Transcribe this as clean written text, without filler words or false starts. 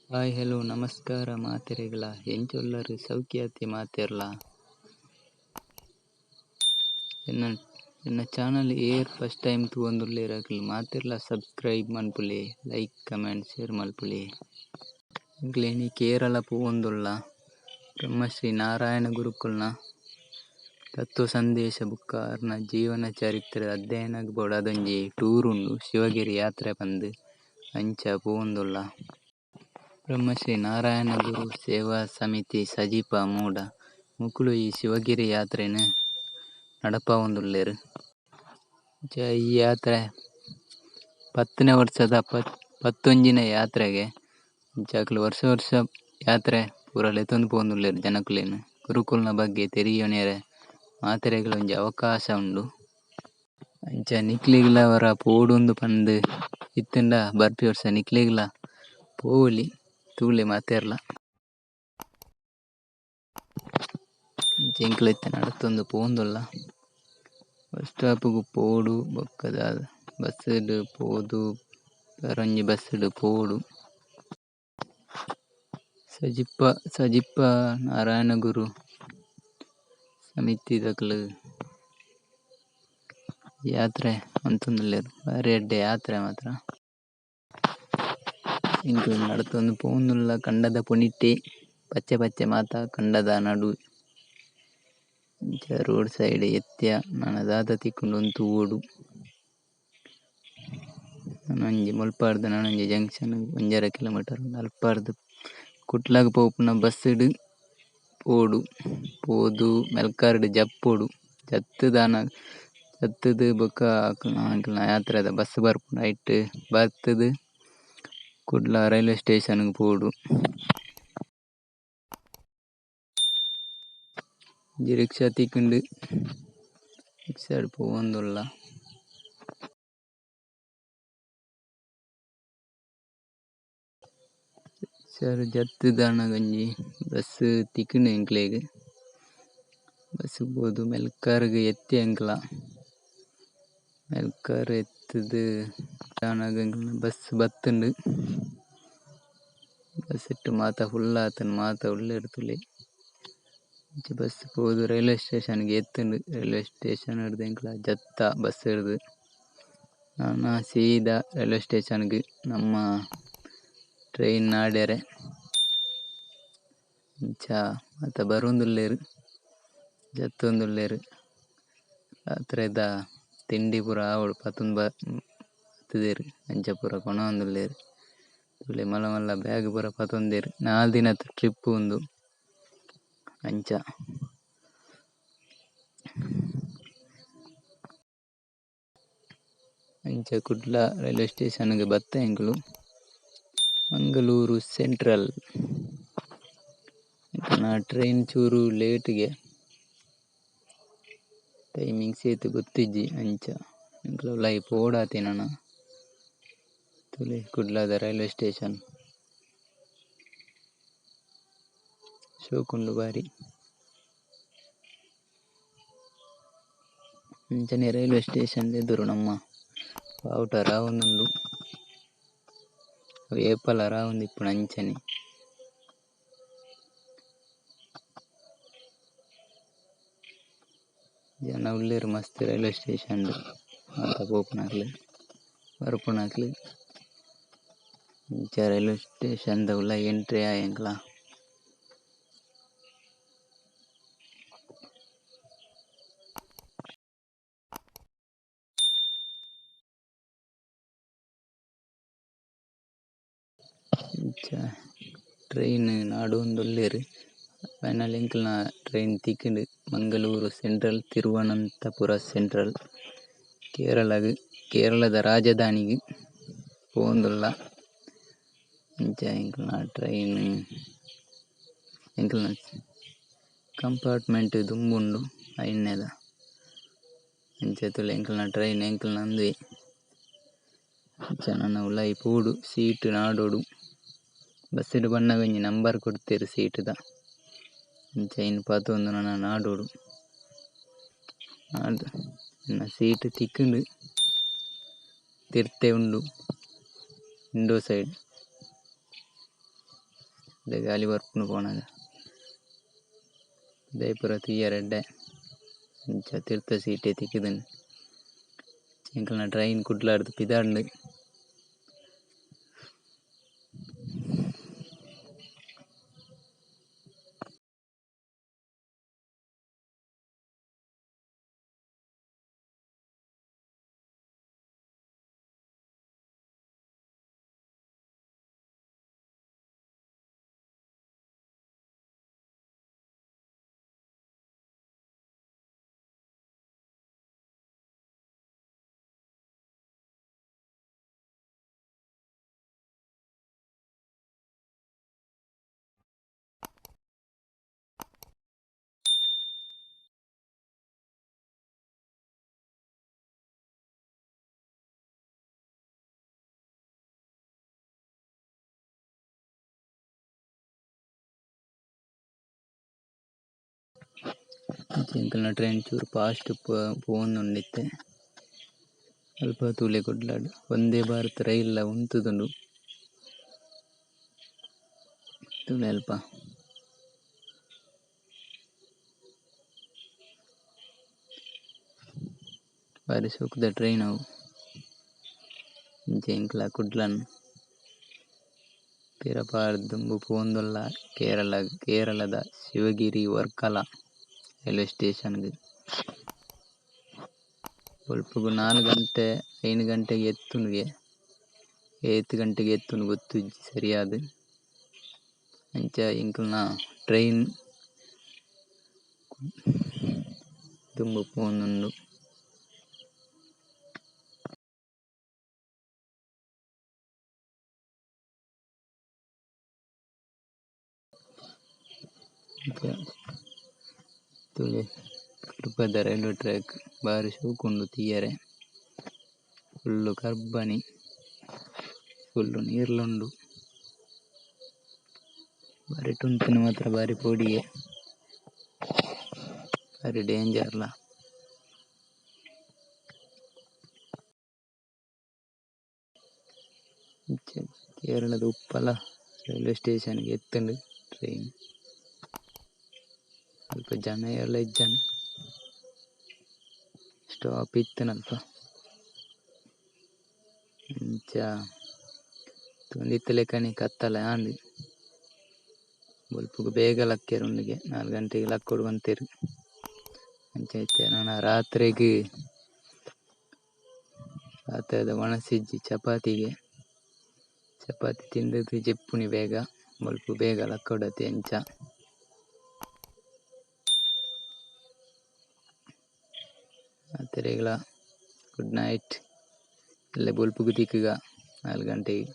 Hi hello ನಮಸ್ಕಾರ ಮಾತೆರೆಗಳ ಎಂಚೊಲ್ಲರು ಸೌಖ್ಯಾತಿ ಮಾತೆರ್ಲ ಎನ್ನ ಚಾನಲ್ ಏರ್ ಫಸ್ಟ್ ಟೈಮ್ ತೂವೊಂದುಲ್ಲೆರಾಕ್ಲ್ ಮಾತೆರ್ಲ ಸಬ್ಸ್ಕ್ರೈಬ್ ಮನ್ಪುಲೆ ಲೈಕ್ ಕಮೆಂಟ್ ಶೇರ್ ಮಲ್ಪುಲೆ. ಎಂಕ್ಲೆನಿ ಕೇರಳ ಪೂವೊಂದುಲ್ಲ ಬ್ರಹ್ಮಶ್ರೀ ನಾರಾಯಣ ಗುರುಕುಲ್ನ ತತ್ವ ಸಂದೇಶ ಬುಕ್ಕ ಅರ್ನ ಜೀವನ ಚರಿತ್ರೆ ಅಧ್ಯಯನಗ್ ಬೋಡು ಅದೊಂಜಿ ಟೂರ್ ಉಂಡು ಶಿವಗಿರಿ ಯಾತ್ರೆ ಪಂದ್ ಅಂಚ ಪೂವೊಂದುಲ್ಲ. ಬ್ರಹ್ಮಶ್ರೀ ನಾರಾಯಣ ಗುರು ಸೇವಾ ಸಮಿತಿ ಸಜಿಪ ಮೂಡ ಮುಕುಲು ಈ ಶಿವಗಿರಿ ಯಾತ್ರೆನ್ ನಡಪಾವೊಂದುಲ್ಲೆರ್. ಈ ಯಾತ್ರೆ 10ನೇ ವರ್ಷದ 11ನೇ ಯಾತ್ರೆಗೆ ಇಂಚಾಕ್ಲ್ ವರ್ಷ ವರ್ಷ ಯಾತ್ರೆ ಪೂರ ಲೆತೊಂದು ಪೋವೊಂದುಲ್ಲೆರ್ ಜನಕುಲೆನ್ ಗುರುಕುಲ್ನ ಬಗ್ಗೆ ತೆರಿಯೊನೆರೆ ಮಾತೆರೆಗ್ಲ ಒಂಜಿ ಅವಕಾಶ ಉಂಡು. ಅಂಚ ನಿಕ್ಲಿಗ್ಲ ವರ ಪೋಡುಂದು ಪಂದ್ ಇತ್ತಂಡ ಬರ್ಪಿ ವರ್ಷ ನಿಕ್ಲಿಗ್ಲ ಪೋವೊಲಿ ತೂಲೆ ಮಾತೆರ್ಲ. ಎಂಕ್ಲೆ ಇತ್ತೆ ನಡತೊಂದು ಪೋವೊಂದುಲ್ಲ ಬಸ್ ಸ್ಟಾಪ್ಗ್ ಪೋಡು ಬೊಕ್ಕದ ಬಸ್ಸ್ಡ್ ಪೋದು ಬೇರೊಂಜಿ ಬಸ್ಸ್ಡ್ ಪೋಡು. ಸಜಿಪ ನಾರಾಯಣ ಗುರು ಸಮಿತಿದಕ್ಲ್ ಯಾತ್ರೆ ಮಂತೊಂದುಲ್ಲೆರ್ ಬಾರಿ ಎಡ್ಡೆ ಯಾತ್ರೆ ಮಾತ್ರ. ಎಂಕ್ಲೆ ನಡತೊಂದು ಪೋವೊಂದುಲ್ಲ ಕಂಡದ ಪೊನಿಟ್ಟೆ ಪಚ್ಚೆ ಪಚ್ಚೆ ಮಾತ ಕಂಡದ ನಡು ಅಂಚ ರೋಡ್ ಸೈಡ್ ಎತ್ಯ ನನ ದಾದ ತಿಕ್ಕುಂಡು ಒಂದ್ ತೂವೊಡು. ನನೊಂಜಿ ಮುಲ್ಪಾಡ್ದ್ ನನೊಂಜಿ ಜಂಕ್ಷನ್ 1.5 ಕಿಲೋಮೀಟರ್ ಅಲ್ಪಾರ್ದ್ ಕುಟ್ಲಾಗ್ ಪೋಪುನ ಬಸ್ಸ್ಡ್ ಪೋಡು ಪೋದು ಮೆಲ್ಕಾರ್ಡ್ ಜಪ್ಪೊಡು ಜತ್ತುದು ಬೊಕ ಅಂಕ್ಲ್ನ ಯಾತ್ರೆದ ಬಸ್ ಬರ್ಪುಂಡು ಐಟ್ ಬರ್ತುದು ಕುಡ್ಲ ರೈಲ್ವೆ ಸ್ಟೇಷನ್ಗ್ ಪೋಡು. ಒಂಜಿ ರಿಕ್ಷಾ ತಿಕ್ಕುಂಡು ರಿಕ್ಷಾಡ್ ಪೋವೊಂದುಲ್ಲ. ರಿಕ್ಷಾಡ್ ಜತ್ತುದಾನಗ ಒಂಜಿ ಬಸ್ ತಿಕ್ಕುಂಡು ಎಂಕ್ಲೆಗ್ ಬಸ್ ಪೋದು ಮೆಲ್ಕಾರ್ಗ್ ಎತ್ತಿ ಎಂಕ್ಲ ಮೆಲ್ಕಾರ್ ಎತ್ತುದು ದಾನಗ ಎಂಕ್ಲ್ನ ಬಸ್ ಬತ್ತುಂಡು. ಬಸ್ ಇಟ್ಟು ಮಾತ ಫುಲ್ ಆತುಂಡು ಮಾತ ಉಲ್ಲೆರ್ ತುಲೆ ಅಂಚ ಬಸ್ ಪೋದು ರೈಲ್ವೆ ಸ್ಟೇಷನ್ಗ್ ಎತ್ತುಂಡು. ರೈಲ್ವೆ ಸ್ಟೇಷನ್ ಡ್ದ್ ಎಂಕ್ಲ ಜತ್ತ ಬಸ್ ಹಿಡ್ದ್ ನಾನ ಸೀದಾ ರೈಲ್ವೆ ಸ್ಟೇಷನ್ಗ್ ನಮ್ಮ ಟ್ರೈನ್ ಆಡ್ಯರೆ ಅಂಚ ಮಾತ ಬರೊಂದುಲ್ಲೆರ್ ಜತ್ತೊಂದುಲ್ಲೆರ್. ರಾತ್ರೆದ ತಿಂಡಿ ಪೂರ ಆವೊಡು ಪತೊಂದು ಬತ್ತುದೆರ್ ಅಂಚ ಪೂರ ಕೊನೊವೊಂದುಲ್ಲೆರ್ ತುಲೆ ಮಲ್ಲ ಮಲ್ಲ ಬ್ಯಾಗ್ ಪೂರ ಪತೊಂದೆರ್ 4 ದಿನದ ಟ್ರಿಪ್ ಉಂದು ಅಂಚ. ಅಂಚ ಕುಡ್ಲ ರೈಲ್ವೆ ಸ್ಟೇಷನ್ಗ್ ಬತ್ತ ಎಂಕ್ಲು ಮಂಗಳೂರು ಸೆಂಟ್ರಲ್. ಎಂಕಲ್ನ ಟ್ರೈನ್ ಚೂರು ಲೇಟ್ಗೆ ಟೈಮಿಂಗ್ಸ್ ಏತ್ ಗೊತ್ತಿಜ್ಜಿ ಅಂಚ ಎಂಕ್ಲ ಉಲಾಯಿ ಪೋಡಾತಿನನ ತುಲೆ ಕುಡ್ಲದ ರೈಲ್ವೆ ಸ್ಟೇಷನ್ ಶೋಕುಂಡು ಬಾರಿ. ಅಂಚನೆ ರೈಲ್ವೆ ಸ್ಟೇಷನ್ ಎದುರು ನಮ್ಮ ಬಾವುಟ ರಾವೊಂದುಂಡು ಅವು ಏಪಲ ರಾವೊಂದಿಪ್ಪುಂಡು ಅಂಚನೆ. ಜನ ಉಲ್ಲೆರ್ ಮಸ್ತ್ ರೈಲ್ವೆ ಸ್ಟೇಷನ್ಡ್ ಮಾತ ಪೋಪುನಕ್ಲ್ ಬರ್ಪುನಕ್ಲ್. ಅಂಚ ರೈಲ್ವೆ ಸ್ಟೇಷನ್ದ ಉಲಾಯಿ ಎಂಟ್ರಿ ಆಯೆ ಎಂಕ್ಲ ಅಂಚ ಟ್ರೈನ್ ನಾಡೊಂದುಲ್ಲೆರ್. ಫೈನಲ್ ಎಂಕ್ಲ್ನ ಟ್ರೈನ್ ತಿಕ್ಕುಂಡು ಮಂಗಳೂರು ಸೆಂಟ್ರಲ್ ತಿರುವನಂತಪುರ ಸೆಂಟ್ರಲ್ ಕೇರಳದ ರಾಜಧಾನಿಗ್ ಪೋವೊಂದುಲ್ಲ. ಅಂಚ ಎಂಕ್ಲ್ನ ಟ್ರೈನ್ ಎಂಕ್ಲ್ನ ಕಂಪಾರ್ಟ್ಮೆಂಟ್ ದುಂಬುಂಡು ಐನ್ನೆದ ಅಂಚ ತುಲೆ ಎಂಕ್ಲ್ನ ಟ್ರೈನ್ ಎಂಕ್ಲ್ನ ಅಂದ್ವೆ ಅಂಚ ನನ ಉಲಾಯಿ ಪೋಡು ಸೀಟ್ ನಾಡೋಡು ಬಸ್ಸ್ಡ್ ಬನ್ನಗ ಒಂಜಿ ನಂಬರ್ ಕೊಡ್ತೆರ್ ಸೀಟ್ದ ಅಂಚ ಐನ್ ಪತೊಂದು ನನ ನಾಡೋಡು ನನ್ನ ಸೀಟ್ ತಿಕ್ಕುಂಡು ತಿರ್ತೆ ಉಂಡು ವಿಂಡೋ ಸೈಡ್ ಗಾಲಿ ಬರ್ಪುನು ಪೋನಾಗ ಉದಯಪುರ ತುಯ್ಯರೆಡ್ಡೆ ಅಂಚ ತೀರ್ಥ ಸೀಟೆ ತಿಕ್ಕಿದನು ಎಂಕಲ್ನ ಟ್ರೈನ್ ಕುಡ್ಲಾಡ್ದು ಪಿದಾಂಡು ಎಂಕಲ್ನ ಟ್ರೈನ್ ಚೂರು ಫಾಸ್ಟ್ ಪೋವೊಂದುಂಡಿತ್ತೆ ಅಲ್ಪ ತೂಲೆ ಕುಡ್ಲಾಡು ವಂದೇ ಭಾರತ್ ರೈಲ್ ಉಂತುದುಂಡು ತೂಲೆ ಅಲ್ಪ ಬಾರಿ ಸೂಕ್ದ ಟ್ರೈನ್ ಅವು ಇಂಚ ಎಂಕ್ಲ ಕುಡ್ಲನ್ ಪಿರಪಾರ್ದುಂಬು ಪೋಂದುಲ್ಲ ಕೇರಳದ ಶಿವಗಿರಿ ವರ್ಕಲ ರೈಲ್ವೆ ಸ್ಟೇಷನ್ಗೆ ಬೊಲ್ಪುಗು 4 ಗಂಟೆ 5 ಗಂಟೆಗೆ ಎತ್ತುನುಗೆ 8 ಗಂಟೆಗೆ ಎತ್ತುನು ಗೊತ್ತಿಜ್ಜಿ ಸರಿಯಾದ ಅಂಚ ಎಂಕಲ್ನ ಟ್ರೈನ್ ತುಂಬ ಪೋನುಂಡು ತುಲೆ ತಿರುಪತಿ ರೈಲ್ವೆ ಟ್ರ್ಯಾಕ್ ಬಾರಿ ಶೋಕುಂಡು ತಿಯ್ಯರೆ ಫುಲ್ಲು ಕರ್ಬನಿ ಫುಲ್ಲು ನೀರ್ಲುಂಡು ಬಾರಿ ಟುಂತಿನ ಮಾತ್ರ ಬಾರಿ ಪೋಡಿಗೆ ಬಾರಿ ಡೇಂಜರ್ಲ ಕೇರಳದ ಉಪ್ಪಲ ರೈಲ್ವೆ ಸ್ಟೇಷನ್ಗೆ ಎತ್ತುಂಡು ಟ್ರೈನ್ ಸ್ವಲ್ಪ ಜನ ಎಲ್ಲ ಇಜ್ಜನ್ ಸ್ಟಾಪ್ ಇತ್ತನಲ್ಪ ಇಂಚ ತುಂದಿತ್ತ ಲೆಕ್ಕನಿ ಕತ್ತಲ ಆಂದು ಬೊಲ್ಪುಗು ಬೇಗ ಲಕ್ಕೇರು ಉಂಡಿಗೆ 4 ಗಂಟೆಗೆ ಲಕ್ಕೊಡು ಬಂತೇರು ಅಂಚೈತೆ ನಾನು ರಾತ್ರಿದ ಒಣಸಿಜ್ಜಿ ಚಪಾತಿ ತಿಂದದ್ದು ಜೆಪ್ಪುನಿ ಬೇಗ ಬೊಲ್ಪು ಬೇಗ ಲಕ್ಕೊಡತಿ ಎಂಚ ಆತರೆಗಳ ಗುಡ್ ನೈಟ್ ಎಲ್ಲ ಬೊಲ್ಪುಗು ತಿಕ್ಕುಗ 4 ಗಂಟೆಗೆ